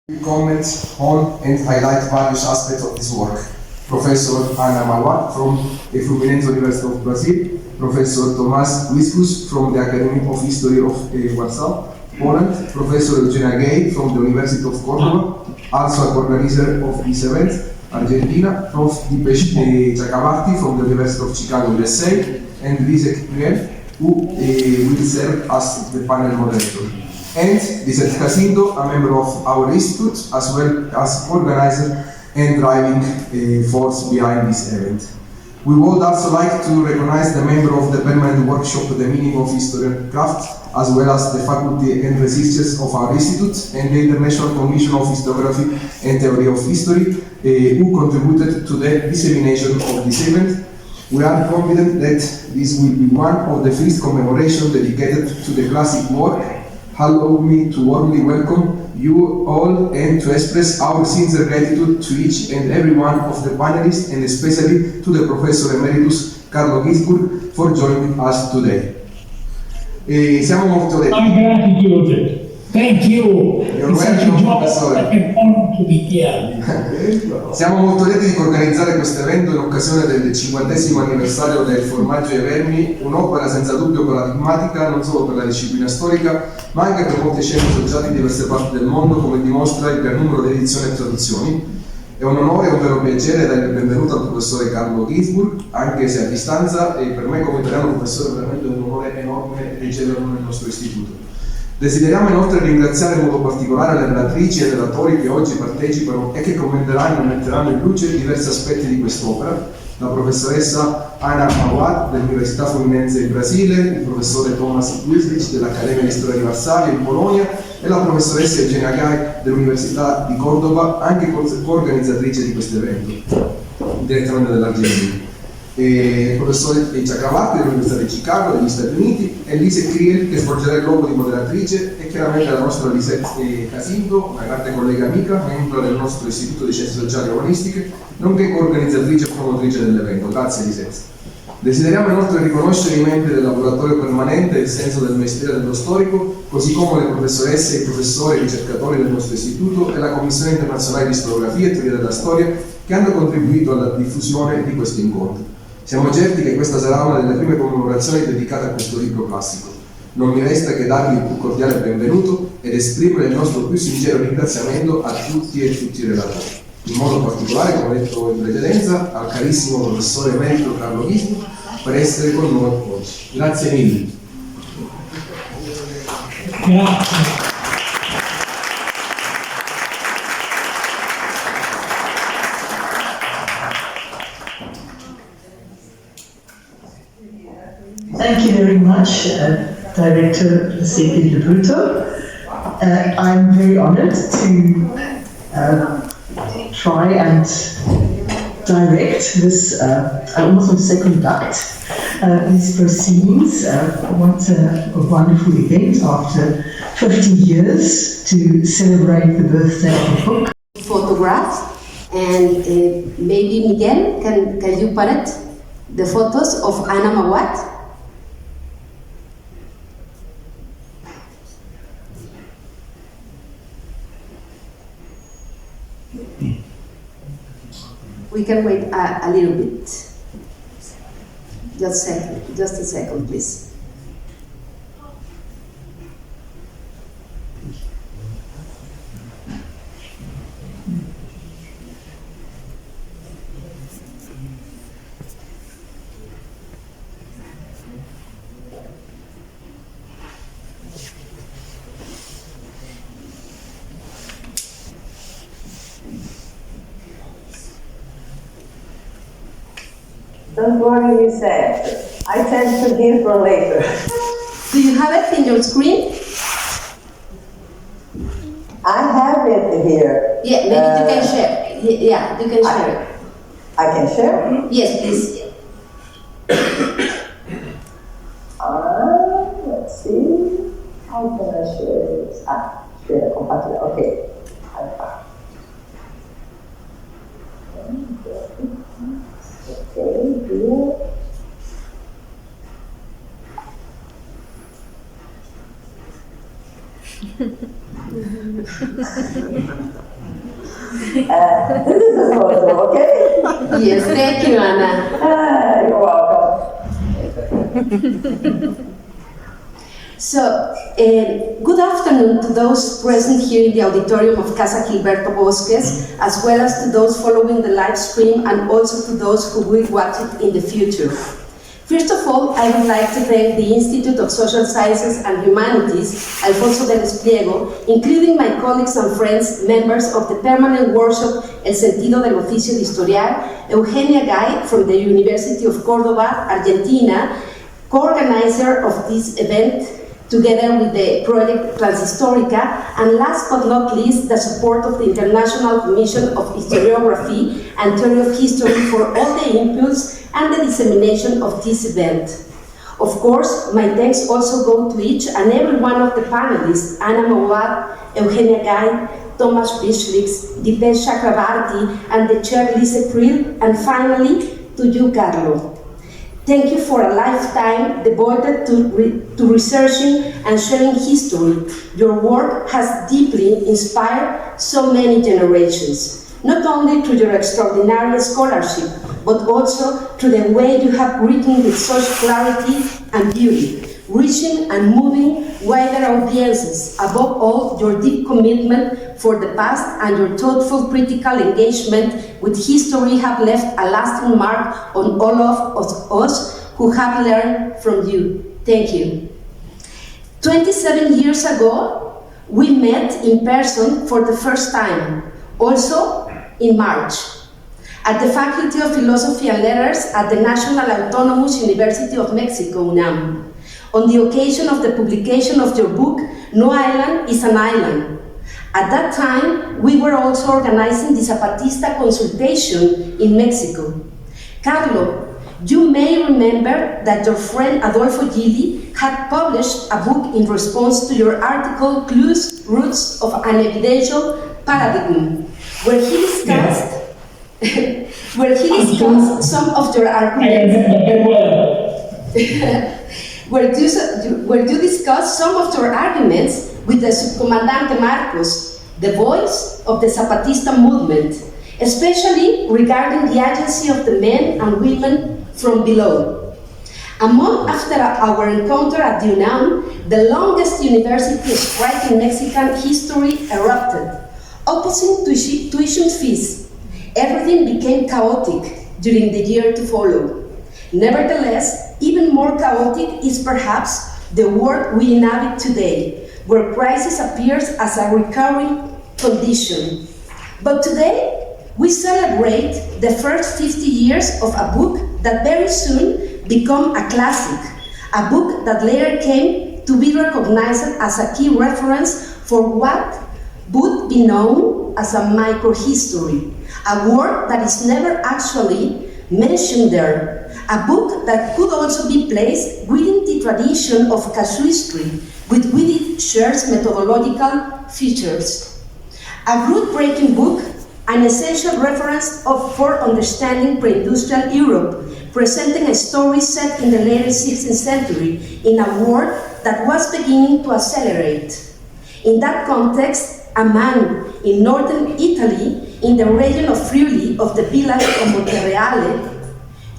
Comment on and highlight various aspects of this work. Professor 𝗂𝗂𝗀𝗃 from the Fluminense University of Brazil, Professor Tomasz Łyszkus from the Academy of History of Warsaw, Poland, Professor 𝗚𝗂𝗀𝗀𝗀 from the University of Córdoba, also a organizer of this event, Argentina, Prof. 𝗚𝗶𝘇𝗀𝗀𝗃 from the University of Chicago, USA, and Lizette Jacinto, who will serve as the panel moderator. And Lizette Jacinto, a member of our institute, as well as organizer and driving force behind this event. We would also like to recognize the member of the permanent workshop, The Meaning of History and Craft, as well as the faculty and researchers of our institute and the International Commission of Historiography and Theory of History, who contributed to the dissemination of this event. We are confident that this will be one of the first commemorations dedicated to the classic work. Allow me to warmly welcome you all and to express our sincere gratitude to each and every one of the panelists, and especially to the Professor Emeritus Carlo Ginzburg for joining us today. Siamo molto lieti. My gratitude. Thank you. It's such a joy and honor to be here. Siamo molto lieti di organizzare questo evento in occasione del 50° anniversario del Formaggio ai Vermi, un'opera senza dubbio paradigmatica non solo per la disciplina storica, ma anche per molte scene associate in diverse parti del mondo, come dimostra il gran numero di edizioni e traduzioni. È un onore e un vero piacere dare il benvenuto al professore Carlo Ginzburg, anche se a distanza, e per me come italiano professore veramente è un onore enorme riceverlo nel nostro istituto. Desideriamo inoltre ringraziare in modo particolare le relatrici e i relatori che oggi partecipano e che commenteranno e metteranno in luce diversi aspetti di quest'opera, la professoressa 𝗂𝗂𝗃𝗀𝗃 dell'Università Fluminense in Brasile, il professore Tomasz Łyszkus dell'Accademia di Storia di Varsavia in Polonia e la professoressa 𝗂𝗂𝗃𝗀𝗃 dell'Università di Córdoba, anche co-organizzatrice di questo evento, direttamente dell'Argentina. Il professore 𝗂𝗂𝗃𝗀𝗃 dell'Università di Chicago degli Stati Uniti e Lizette Jacinto che svolgerà il ruolo di moderatrice, e chiaramente la nostra Lizette Jacinto, una grande collega amica, membro del nostro Istituto di Scienze Sociali e Umanistiche, nonché coorganizzatrice e promotrice dell'evento. Grazie Lizette. Desideriamo inoltre riconoscere i membri del laboratorio permanente Il senso del mestiere dello storico, così come le professoresse e i professori e ricercatori del nostro istituto e la Commissione internazionale di storiografia e teoria della storia che hanno contribuito alla diffusione di questo incontro. Siamo certi che questa sarà una delle prime commemorazioni dedicate a questo libro classico. Non mi resta che darvi il più cordiale benvenuto ed esprimere il nostro più sincero ringraziamento a tutti e tutti i relatori. In modo particolare, come detto in precedenza, al carissimo professore emerito Carlo Ginzburg per essere con noi oggi. Grazie mille. Grazie. Thank you very much, Director Giusepe Lo Brutto. I'm very honored to try and direct this, I almost want to say conduct, these proceedings. What a wonderful event after 50 years to celebrate the birthday of the book. Photographs, and maybe Miguel, can you parrot the photos of 𝗂𝗂𝗃𝗀𝗃? We can wait a little bit. Just a second, please. Don't worry, Lizette. I tend to give for later. Do you have it in your screen? I have it here. Yeah, maybe you can share. Yeah, you can share. I can share? Yes, please. Let's see. How can I share this? Share compartilhar. Okay. Okay, here. This is disposable, okay? Yes, thank you, Anna. You're welcome. So, good afternoon to those present here in the auditorium of Casa Gilberto Bosques, as well as to those following the live stream and also to those who will watch it in the future. First of all, I would like to thank the Institute of Social Sciences and Humanities, Alfonso Vélez Pliego, including my colleagues and friends, members of the permanent workshop 𝗚𝗶𝘇𝗲𝗍 𝗚𝗂𝗀𝗍𝗲 from the University of Córdoba, Argentina, co-organizer of this event, together with the project Transhistórica, and last but not least, the support of the International Commission of Historiography and Theory of History for all the impulse and the dissemination of this event. Of course, my thanks also go to each and every one of the panelists, Anna Mawat, 𝗚𝗂𝗀𝗍𝗲𝗀, 𝗵𝗿𝗍𝗂𝗍𝗂𝗏, and the chair Lizette Jacinto, and finally, to you, Carlo. Thank you for a lifetime devoted to researching and sharing history. Your work has deeply inspired so many generations, not only through your extraordinary scholarship, but also through the way you have written with such clarity and beauty, reaching and moving wider audiences. Above all, your deep commitment for the past and your thoughtful critical engagement with history have left a lasting mark on all of us who have learned from you. Thank you. 27 years ago, we met in person for the first time, also in March, at the Faculty of Philosophy and Letters at the National Autonomous University of Mexico, UNAM, on the occasion of the publication of your book, No Island is an Island. At that time, we were also organizing the Zapatista consultation in Mexico. Carlo, you may remember that your friend Adolfo Gili had published a book in response to your article, Clues, Roots of an Evidential Paradigm, where he discussed some of your arguments. Where you discuss some of your arguments with the Subcomandante Marcos, the voice of the Zapatista movement, especially regarding the agency of the men and women from below. A month after our encounter at the UNAM, the longest university strike in Mexican history erupted, opposing tuition fees. Everything became chaotic during the year to follow. Nevertheless, even more chaotic is perhaps the world we inhabit today, where crisis appears as a recurring condition. But today, we celebrate the first 50 years of a book that very soon became a classic, a book that later came to be recognized as a key reference for what would be known as a microhistory, a word that is never actually mentioned there. A book that could also be placed within the tradition of casuistry, with which it shares methodological features. A groundbreaking book, an essential reference for understanding pre-industrial Europe, presenting a story set in the later 16th century in a world that was beginning to accelerate. In that context, a man in northern Italy, in the region of Friuli of the village of Montereale,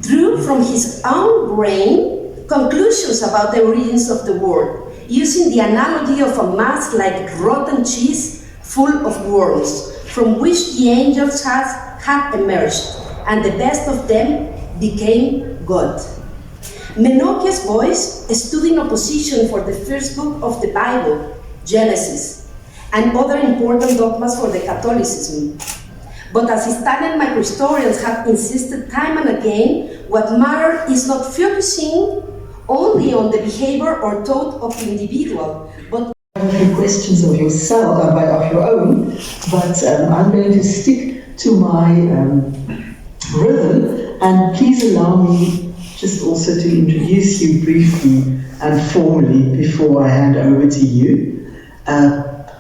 drew from his own brain conclusions about the origins of the world, using the analogy of a mass like rotten cheese full of worms, from which the angels had emerged, and the best of them became God. Menocchia's voice stood in opposition for the first book of the Bible, Genesis, and other important dogmas for the Catholicism. But as Italian microhistorians have insisted time and again, what matters is not focusing only on the behavior or thought of the individual, but a few questions of yourself, of your own, but I'm going to stick to my rhythm, and please allow me just also to introduce you briefly and formally before I hand over to you.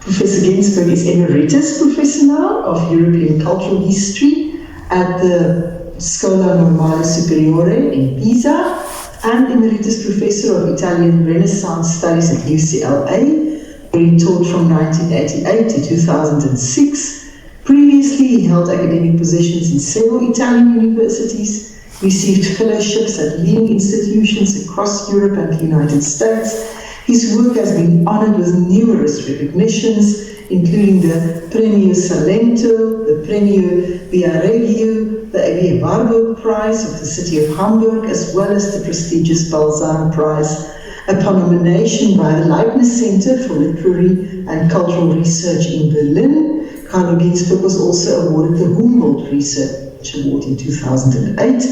Professor Ginzburg is Emeritus Professor now of European Cultural History at the Scuola Normale Superiore in Pisa, and Emeritus Professor of Italian Renaissance Studies at UCLA, He taught from 1988 to 2006. Previously, he held academic positions in several Italian universities, received fellowships at leading institutions across Europe and the United States. His work has been honored with numerous recognitions, including the Premio Salento, the Premio Viareggio, the A.B. Warburg Prize of the city of Hamburg, as well as the prestigious Balzan Prize. Upon nomination by the Leibniz Center for Literary and Cultural Research in Berlin, Carlo Ginzburg was also awarded the Humboldt Research Award in 2008,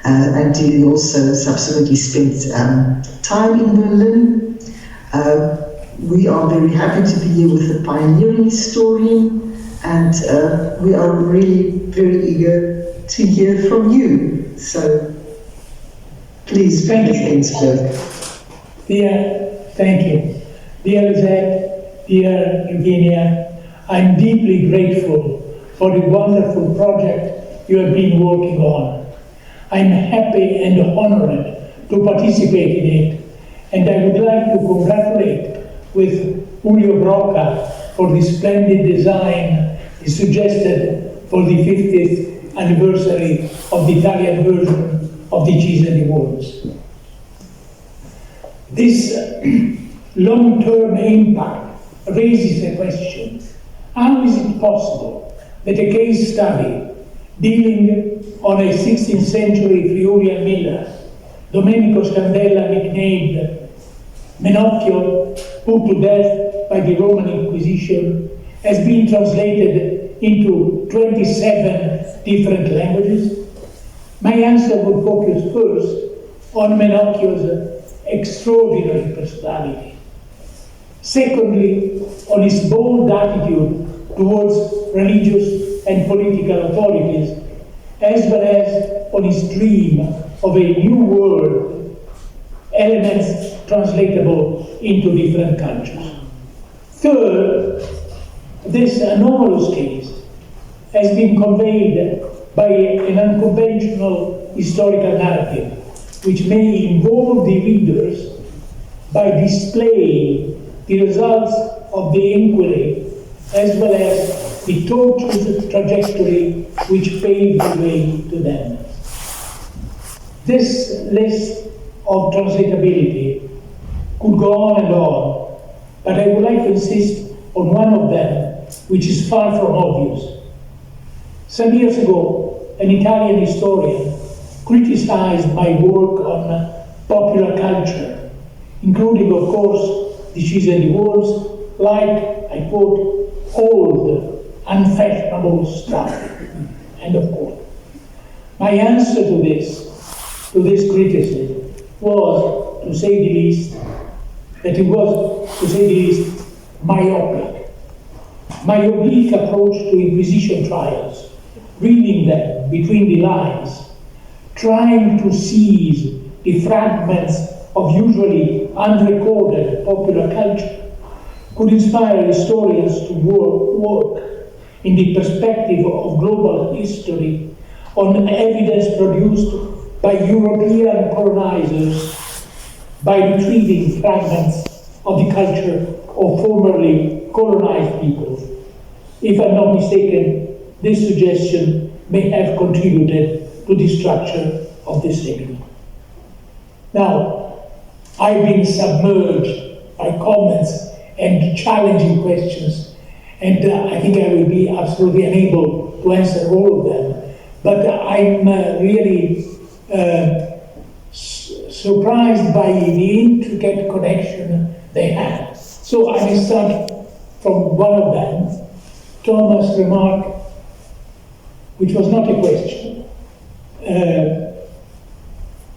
and he also subsequently spent time in Berlin. We are very happy to be here with the pioneering historian, and we are really very eager to hear from you. So please, Thank you. Ginzburg. Thank you. Dear Lizette, dear Eugenia, I'm deeply grateful for the wonderful project you have been working on. I'm happy and honored to participate in it, and I would like to congratulate with 𝗚𝗂𝗋𝗋 for the splendid design he suggested for the 50th anniversary of the Italian version of the Cheese and the Worms. This long-term impact raises a question. How is it possible that a case study dealing on a 16th century Friulian miller, Domenico Scandella, nicknamed Menocchio, put to death by the Roman Inquisition, has been translated into 27 different languages? My answer would focus first on Menocchio's extraordinary personality. Secondly, on his bold attitude towards religious and political authorities, as well as on his dream of a new world, elements translatable into different cultures. Third, this anomalous case has been conveyed by an unconventional historical narrative, which may involve the readers by displaying the results of the inquiry, as well as the tortuous trajectory which paved the way to them. This list of translatability could go on and on, but I would like to insist on one of them, which is far from obvious. Some years ago, an Italian historian criticized my work on popular culture, including, of course, the Cheese and the Worms, like, I quote, old, unfashionable stuff, end of quote. My answer to this criticism was, to say the least, that it was, to say the least, myopic. My oblique approach to Inquisition trials, reading them between the lines, trying to seize the fragments of usually unrecorded popular culture, could inspire historians to work in the perspective of global history on evidence produced by European colonizers by retrieving fragments of the culture of formerly colonized peoples. If I'm not mistaken, this suggestion may have contributed to the structure of this seminar. Now, I've been submerged by comments and challenging questions, and I think I will be absolutely unable to answer all of them, but I'm really surprised by the intricate connection they have. So I will start from one of them, Thomas' remark, which was not a question,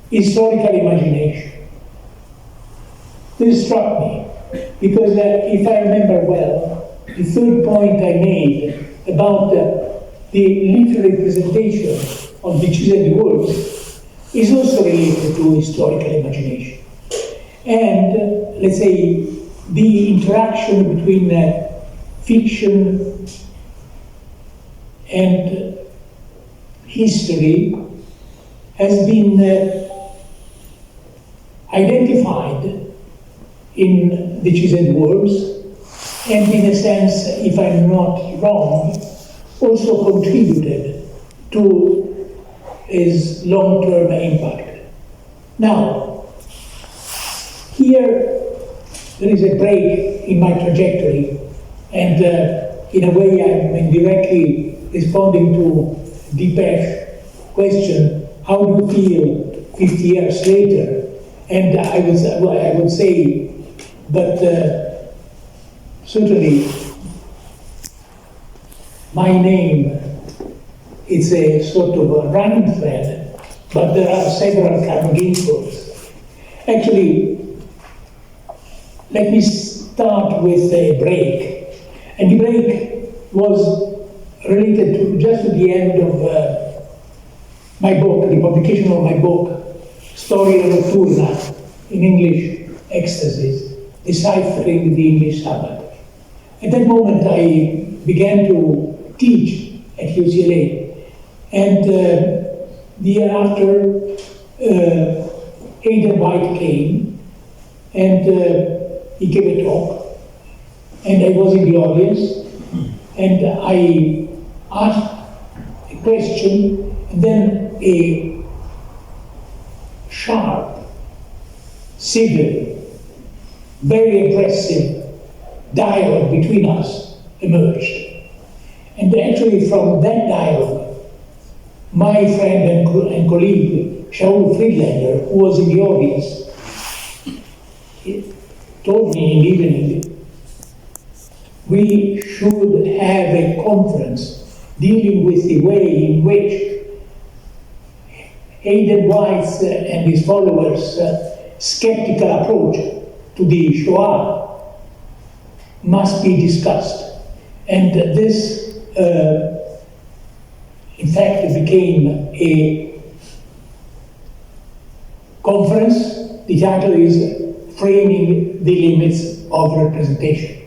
historical imagination. This struck me, because if I remember well, the third point I made about the literary presentation of the Cheese and the Worms is also related to historical imagination. And, let's say, the interaction between fiction and history has been identified in the Cheese and Worms and in a sense, if I'm not wrong, also contributed to his long-term impact. Now, here there is a break in my trajectory, and in a way I'm indirectly responding to 𝗚𝗵𝘇𝗀's question, how do you feel 50 years later? And I would say that certainly my name is a sort of a running thread, but there are several Carlo Ginzburgs. Actually, let me start with a break. And the break was related to just at the end of my book, the publication of my book, Storia Notturna, in English, Ecstasies, Deciphering the English Sabbath. At that moment, I began to teach at UCLA, and the year after, Aidan White came, and he gave a talk, and I was in the audience, and I asked a question, and then a sharp, civil, very aggressive dialogue between us emerged. And actually from that dialogue, my friend and colleague, 𝗟𝗶𝘇𝗯𝘂, who was in the audience, told me in the evening, we should have a conference dealing with the way in which Aidan White's and his followers' skeptical approach to the Shoah must be discussed. And this, in fact, became a conference. The title is Framing the Limits of Representation.